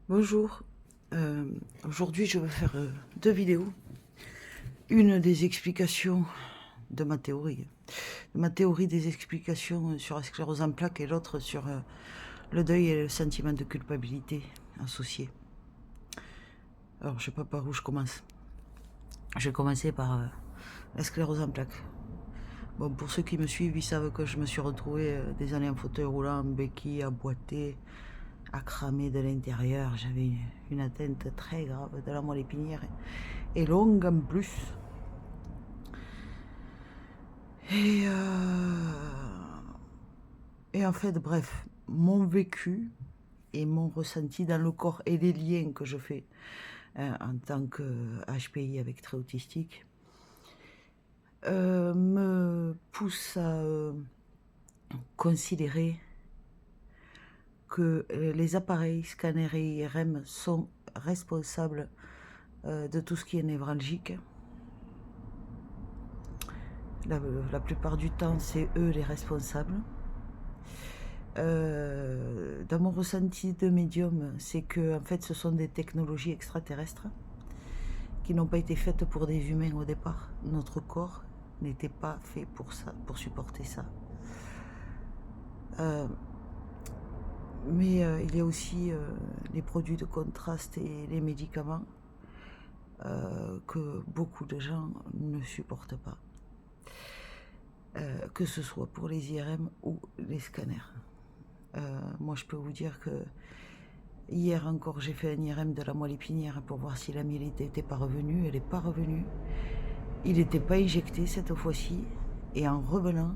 Bonjour, aujourd'hui je vais faire deux vidéos. Une des explications de ma théorie. Des explications sur la sclérose en plaques et l'autre sur le deuil et le sentiment de culpabilité associé. Alors je sais pas par où je commence. Je vais commencer par la sclérose en plaques. Bon, pour ceux qui me suivent, ils savent que je me suis retrouvée des années en fauteuil roulant, en béquille, à boiter, à cramer de l'intérieur. J'avais une atteinte très grave de la moelle épinière et longue en plus. Et en fait, bref, mon vécu et mon ressenti dans le corps et les liens que je fais en tant que HPI avec trait autistique me pousse à considérer que les appareils scanners et IRM sont responsables de tout ce qui est névralgique. La plupart du temps, c'est eux les responsables. Dans mon ressenti de médium, c'est que en fait, ce sont des technologies extraterrestres qui n'ont pas été faites pour des humains au départ. Notre corps n'était pas fait pour ça, pour supporter ça. Mais il y a aussi les produits de contraste et les médicaments que beaucoup de gens ne supportent pas. Que ce soit pour les IRM ou les scanners. Moi, je peux vous dire que hier encore, j'ai fait un IRM de la moelle épinière pour voir si la myélite n'était pas revenue. Elle n'est pas revenue. Il n'était pas éjecté cette fois-ci. Et en revenant,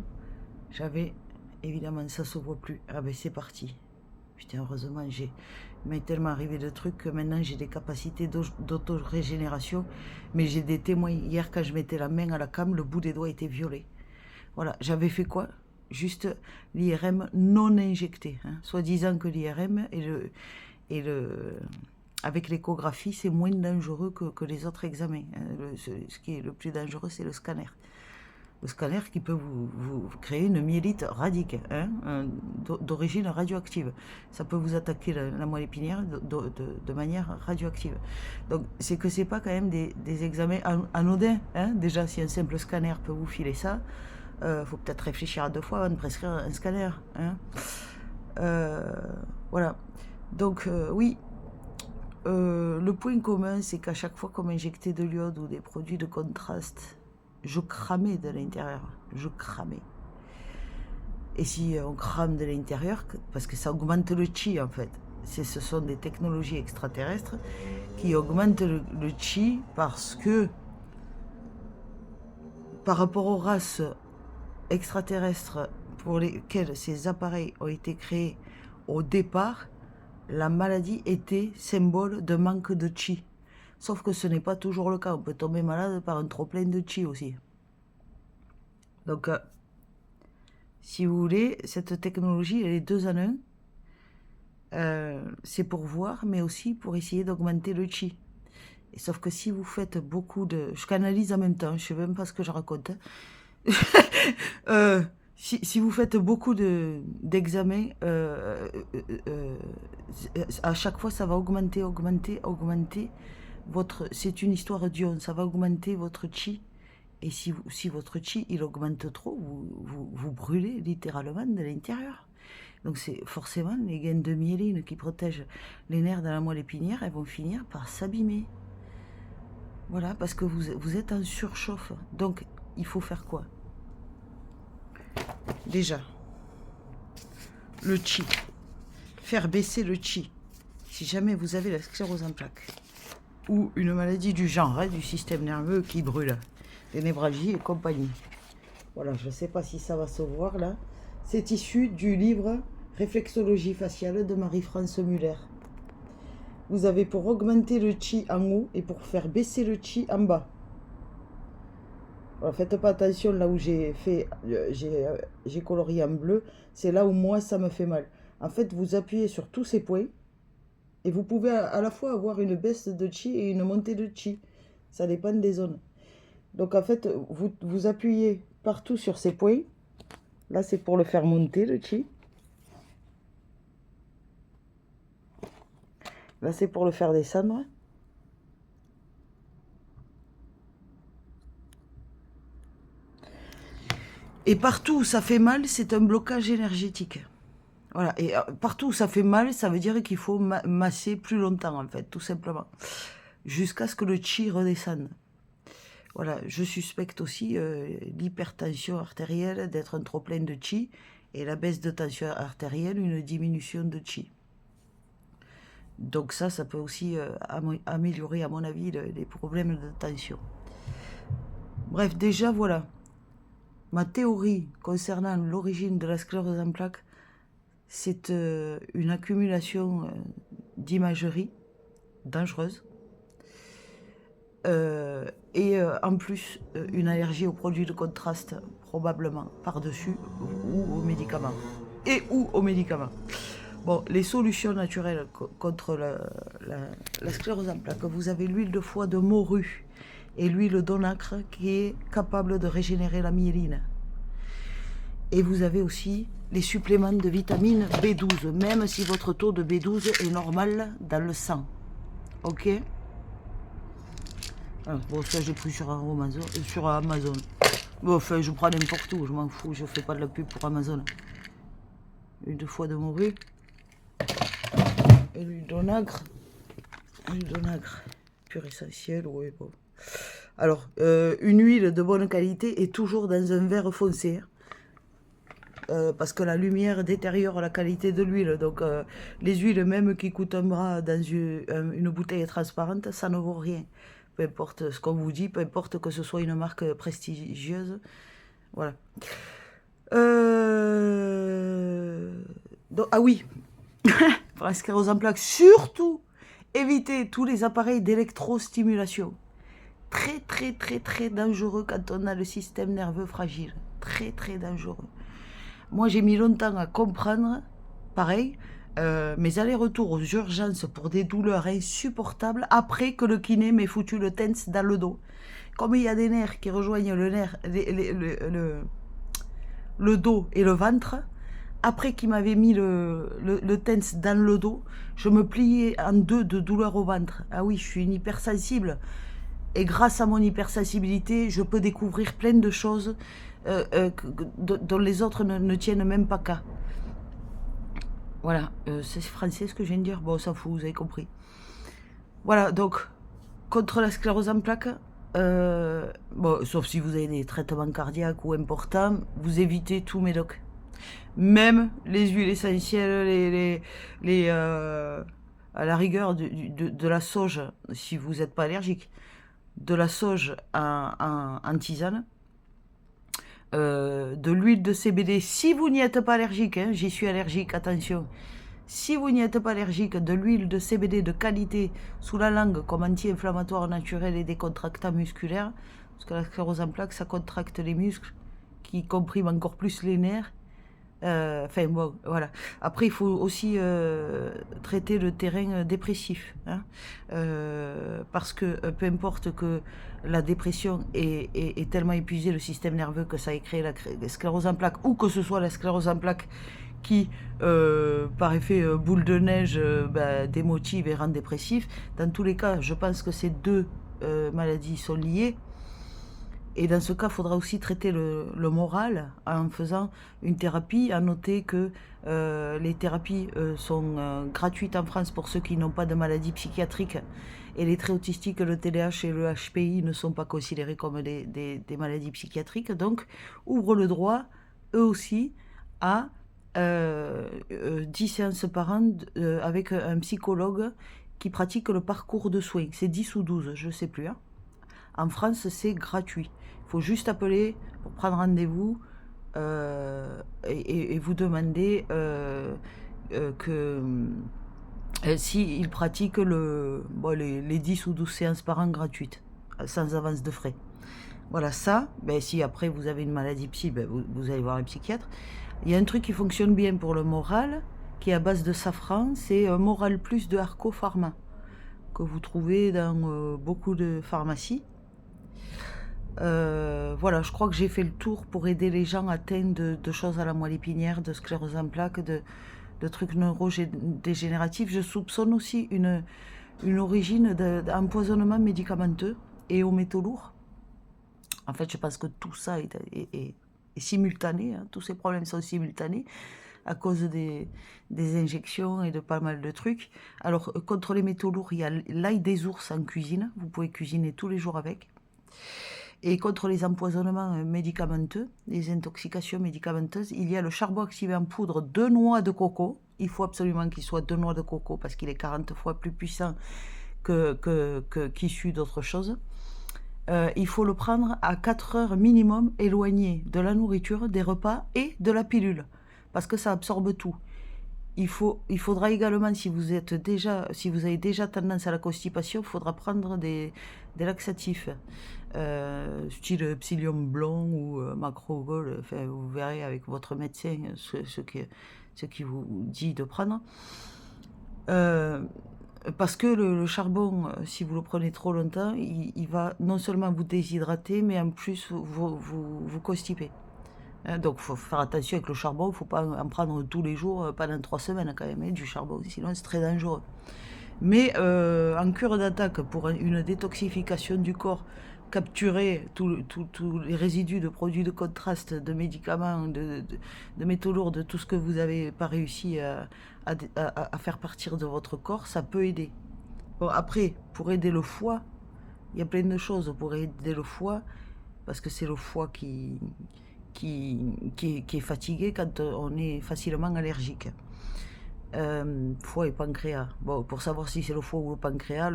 j'avais, évidemment, ça se voit plus. Ah ben c'est parti. Putain, heureusement, il m'est tellement arrivé de trucs que maintenant j'ai des capacités d'auto-régénération. Mais j'ai des témoins. Hier, quand je mettais la main à la came, le bout des doigts était violet. Voilà, j'avais fait quoi? Juste l'IRM non injecté. Hein. Soi-disant que l'IRM avec l'échographie, c'est moins dangereux que les autres examens. Hein. Ce qui est le plus dangereux, c'est le scanner. Le scanner qui peut vous créer une myélite radique, hein, d'origine radioactive. Ça peut vous attaquer la moelle épinière de manière radioactive. Donc, c'est que c'est pas quand même des examens anodins. Hein. Déjà, si un simple scanner peut vous filer ça, faut peut-être réfléchir à deux fois avant de prescrire un scanner. Hein. Voilà. Donc, oui. Le point commun, c'est qu'à chaque fois qu'on m'injectait de l'iode ou des produits de contraste, je cramais de l'intérieur. Je cramais. Et si on crame de l'intérieur, parce que ça augmente le chi en fait, ce sont des technologies extraterrestres qui augmentent le chi parce que par rapport aux races extraterrestres pour lesquelles ces appareils ont été créés au départ, la maladie était symbole de manque de chi. Sauf que ce n'est pas toujours le cas. On peut tomber malade par un trop-plein de chi aussi. Donc, si vous voulez, cette technologie, elle est 2 en 1. C'est pour voir, mais aussi pour essayer d'augmenter le chi. Et sauf que si vous faites beaucoup de... Je canalise en même temps, je ne sais même pas ce que je raconte. Si vous faites beaucoup d'examens, à chaque fois, ça va augmenter votre... C'est une histoire d'ion, ça va augmenter votre chi. Et si votre chi, il augmente trop, vous brûlez littéralement de l'intérieur. Donc c'est forcément les gaines de myéline qui protègent les nerfs de la moelle épinière, elles vont finir par s'abîmer. Voilà, parce que vous êtes en surchauffe. Donc, il faut faire quoi? Déjà, le chi. Faire baisser le chi. Si jamais vous avez la sclérose en plaques ou une maladie du genre, hein, du système nerveux qui brûle, les névralgies et compagnie. Voilà, je ne sais pas si ça va se voir là. C'est issu du livre Réflexologie faciale de Marie-France Muller. Vous avez pour augmenter le chi en haut et pour faire baisser le chi en bas. Alors, faites pas attention là où j'ai colorié en bleu, c'est là où moi ça me fait mal. En fait, vous appuyez sur tous ces points et vous pouvez à la fois avoir une baisse de chi et une montée de chi. Ça dépend des zones. Donc en fait, vous appuyez partout sur ces points. Là, c'est pour le faire monter le chi. Là, c'est pour le faire descendre. Et partout où ça fait mal, c'est un blocage énergétique. Voilà. Et partout où ça fait mal, ça veut dire qu'il faut masser plus longtemps, en fait, tout simplement. Jusqu'à ce que le chi redescende. Voilà. Je suspecte aussi l'hypertension artérielle d'être un trop-plein de chi. Et la baisse de tension artérielle, une diminution de chi. Donc ça peut aussi améliorer, à mon avis, les problèmes de tension. Bref, déjà, voilà. Ma théorie concernant l'origine de la sclérose en plaques, c'est une accumulation d'imagerie dangereuse. Et en plus, une allergie aux produits de contraste, probablement, par-dessus, ou aux médicaments. Et ou aux médicaments. Bon, les solutions naturelles contre la sclérose en plaques, vous avez l'huile de foie de morue et l'huile d'onacre qui est capable de régénérer la myéline. Et vous avez aussi les suppléments de vitamine B12, même si votre taux de B12 est normal dans le sang. Ok? Ah, bon, ça j'ai pris sur Amazon. Bon, enfin, je prends n'importe où, je m'en fous, je fais pas de la pub pour Amazon. L'huile de foie de morue. Et l'huile d'onagre. L'huile d'onagre. Pure essentielle, oui, bon. Alors, une huile de bonne qualité est toujours dans un verre foncé. Parce que la lumière détériore la qualité de l'huile. Donc, les huiles, même qui coûtent un bras dans une bouteille transparente, ça ne vaut rien. Peu importe ce qu'on vous dit, peu importe que ce soit une marque prestigieuse. Voilà. Donc, ah oui, pour la sclérose en plaques, surtout, évitez tous les appareils d'électrostimulation. Très, très, très, très dangereux quand on a le système nerveux fragile. Très, très dangereux. Moi, j'ai mis longtemps à comprendre, pareil, mes allers-retours aux urgences pour des douleurs insupportables après que le kiné m'ait foutu le TENS dans le dos. Comme il y a des nerfs qui rejoignent le nerf, le dos et le ventre, après qu'il m'avait mis le TENS dans le dos, je me pliais en deux de douleur au ventre. Ah oui, je suis une hypersensible. Et grâce à mon hypersensibilité, je peux découvrir plein de choses dont les autres ne tiennent même pas qu'à. Voilà, c'est français ce que je viens de dire. Bon, on s'en fout, vous avez compris. Voilà, donc, contre la sclérose en plaques, bon, sauf si vous avez des traitements cardiaques ou importants, vous évitez tout médoc. Même les huiles essentielles, à la rigueur de la sauge, si vous n'êtes pas allergique, de la sauge en tisane, de l'huile de CBD, si vous n'y êtes pas allergique, hein, j'y suis allergique, attention, si vous n'y êtes pas allergique, de l'huile de CBD de qualité sous la langue comme anti-inflammatoire naturel et décontractant musculaire, parce que la sclérose en plaques, ça contracte les muscles, qui compriment encore plus les nerfs. Enfin bon, voilà. Après, il faut aussi traiter le terrain dépressif, hein, parce que peu importe que la dépression ait tellement épuisé le système nerveux que ça ait créé la sclérose en plaques, ou que ce soit la sclérose en plaques qui, par effet boule de neige, démotive et rend dépressif. Dans tous les cas, je pense que ces deux maladies sont liées. Et dans ce cas, il faudra aussi traiter le moral en faisant une thérapie. À noter que les thérapies sont gratuites en France pour ceux qui n'ont pas de maladie psychiatrique. Et les traits autistiques, le TDAH et le HPI ne sont pas considérés comme des maladies psychiatriques. Donc, ouvrent le droit, eux aussi, à 10 séances par an avec un psychologue qui pratique le parcours de soins. C'est 10 ou 12, je ne sais plus. Hein. En France, c'est gratuit. Il faut juste appeler pour prendre rendez-vous et vous demander s'ils pratiquent les 10 ou 12 séances par an gratuites, sans avance de frais. Voilà, ça, si après vous avez une maladie psy, vous allez voir un psychiatre. Il y a un truc qui fonctionne bien pour le moral, qui est à base de safran, c'est Moral Plus de Arco Pharma, que vous trouvez dans beaucoup de pharmacies. Voilà, je crois que j'ai fait le tour pour aider les gens atteints de choses à la moelle épinière, de sclérose en plaques, de trucs neurodégénératifs. Je soupçonne aussi une origine d'empoisonnement médicamenteux et aux métaux lourds. En fait, je pense que tout ça est simultané, hein. Tous ces problèmes sont simultanés à cause des injections et de pas mal de trucs. Alors, contre les métaux lourds, il y a l'ail des ours en cuisine. Vous pouvez cuisiner tous les jours avec. Et contre les empoisonnements médicamenteux, les intoxications médicamenteuses, il y a le charbon activé en poudre de noix de coco. Il faut absolument qu'il soit de noix de coco parce qu'il est 40 fois plus puissant qu'issu d'autre chose. Il faut le prendre à 4 heures minimum, éloigné de la nourriture, des repas et de la pilule, parce que ça absorbe tout. Il faudra également, si vous avez déjà tendance à la constipation, il faudra prendre des laxatifs, style psyllium blond ou macrogol. Enfin, vous verrez avec votre médecin ce qui vous dit de prendre. Parce que le charbon, si vous le prenez trop longtemps, il va non seulement vous déshydrater, mais en plus vous constiper. Donc il faut faire attention avec le charbon, il ne faut pas en prendre tous les jours pendant 3 semaines quand même, du charbon, sinon c'est très dangereux. Mais en cure d'attaque, pour une détoxification du corps, capturer tous les résidus de produits de contraste, de médicaments, de métaux lourds, de tout ce que vous n'avez pas réussi à faire partir de votre corps, ça peut aider. Bon, après, pour aider le foie, il y a plein de choses pour aider le foie, parce que c'est le foie qui est fatigué quand on est facilement allergique. Foie et pancréas. Bon, pour savoir si c'est le foie ou le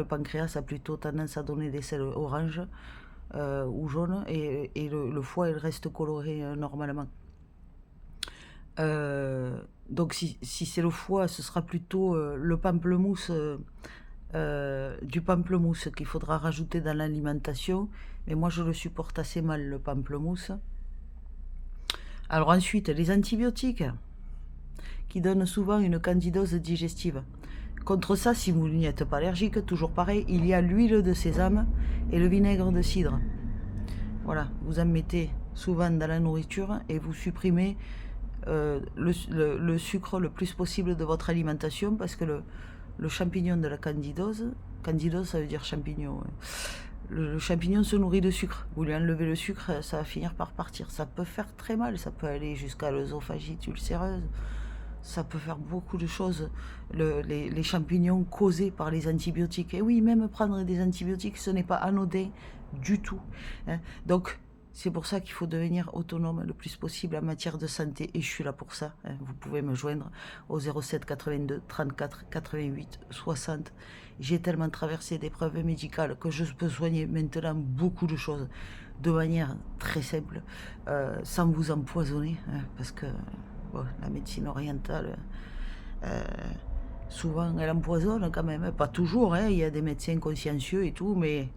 pancréas a plutôt tendance à donner des selles oranges ou jaunes, et le foie il reste coloré normalement. Donc si c'est le foie, ce sera plutôt le pamplemousse, du pamplemousse qu'il faudra rajouter dans l'alimentation, mais moi je le supporte assez mal, le pamplemousse. Alors ensuite, les antibiotiques qui donnent souvent une candidose digestive. Contre ça, si vous n'y êtes pas allergique, toujours pareil, il y a l'huile de sésame et le vinaigre de cidre. Voilà, vous en mettez souvent dans la nourriture et vous supprimez le sucre le plus possible de votre alimentation, parce que le champignon de la candidose ça veut dire champignon, ouais. Le champignon se nourrit de sucre. Vous lui enlevez le sucre, ça va finir par partir. Ça peut faire très mal, ça peut aller jusqu'à l'œsophagite ulcéreuse. Ça peut faire beaucoup de choses, les champignons causés par les antibiotiques. Et oui, même prendre des antibiotiques, ce n'est pas anodin du tout, hein. Donc, c'est pour ça qu'il faut devenir autonome le plus possible en matière de santé. Et je suis là pour ça, hein. Vous pouvez me joindre au 07 82 34 88 60. J'ai tellement traversé d'épreuves médicales que je peux soigner maintenant beaucoup de choses de manière très simple, sans vous empoisonner, hein, parce que bon, la médecine orientale, souvent elle empoisonne quand même, hein. Pas toujours, hein. Il y a des médecins consciencieux et tout, mais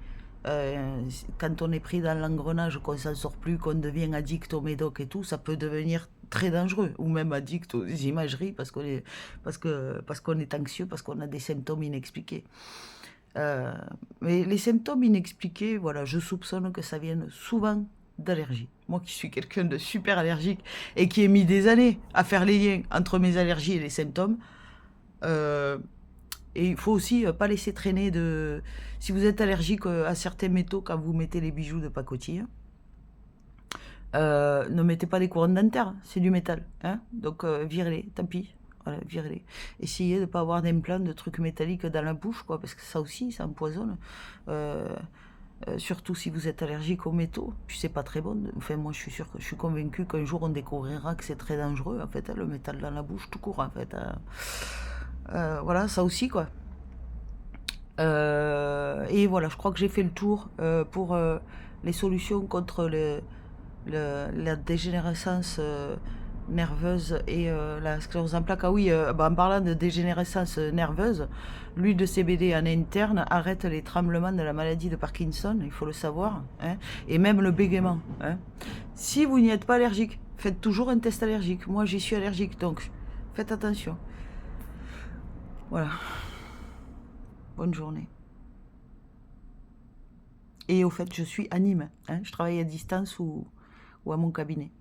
quand on est pris dans l'engrenage, qu'on s'en sort plus, qu'on devient addict aux médocs et tout, ça peut devenir très dangereux, ou même addict aux imageries parce qu'on est anxieux, parce qu'on a des symptômes inexpliqués. Mais les symptômes inexpliqués, voilà, je soupçonne que ça vienne souvent d'allergies. Moi qui suis quelqu'un de super allergique et qui ai mis des années à faire les liens entre mes allergies et les symptômes, et il faut aussi pas laisser traîner si vous êtes allergique à certains métaux quand vous mettez les bijoux de pacotille, ne mettez pas des couronnes dentaires, c'est du métal, hein. Donc virez-les, tant pis. Voilà, virez-les. Essayez de ne pas avoir d'implants, de trucs métalliques dans la bouche, quoi, parce que ça aussi, ça empoisonne. Surtout si vous êtes allergique aux métaux, puis c'est pas très bon. Enfin, moi, je suis convaincue qu'un jour, on découvrira que c'est très dangereux, en fait, hein, le métal dans la bouche, tout court, en fait. Voilà, ça aussi, quoi. Et voilà, je crois que j'ai fait le tour pour les solutions contre la dégénérescence nerveuse et la sclérose en plaques. Ah oui, en parlant de dégénérescence nerveuse, l'huile de CBD en interne arrête les tremblements de la maladie de Parkinson, il faut le savoir, hein, et même le bégaiement, hein. Si vous n'y êtes pas allergique, faites toujours un test allergique. Moi, j'y suis allergique, donc faites attention. Voilà. Bonne journée. Et au fait, je suis à Nîmes, hein, je travaille à distance ou à mon cabinet.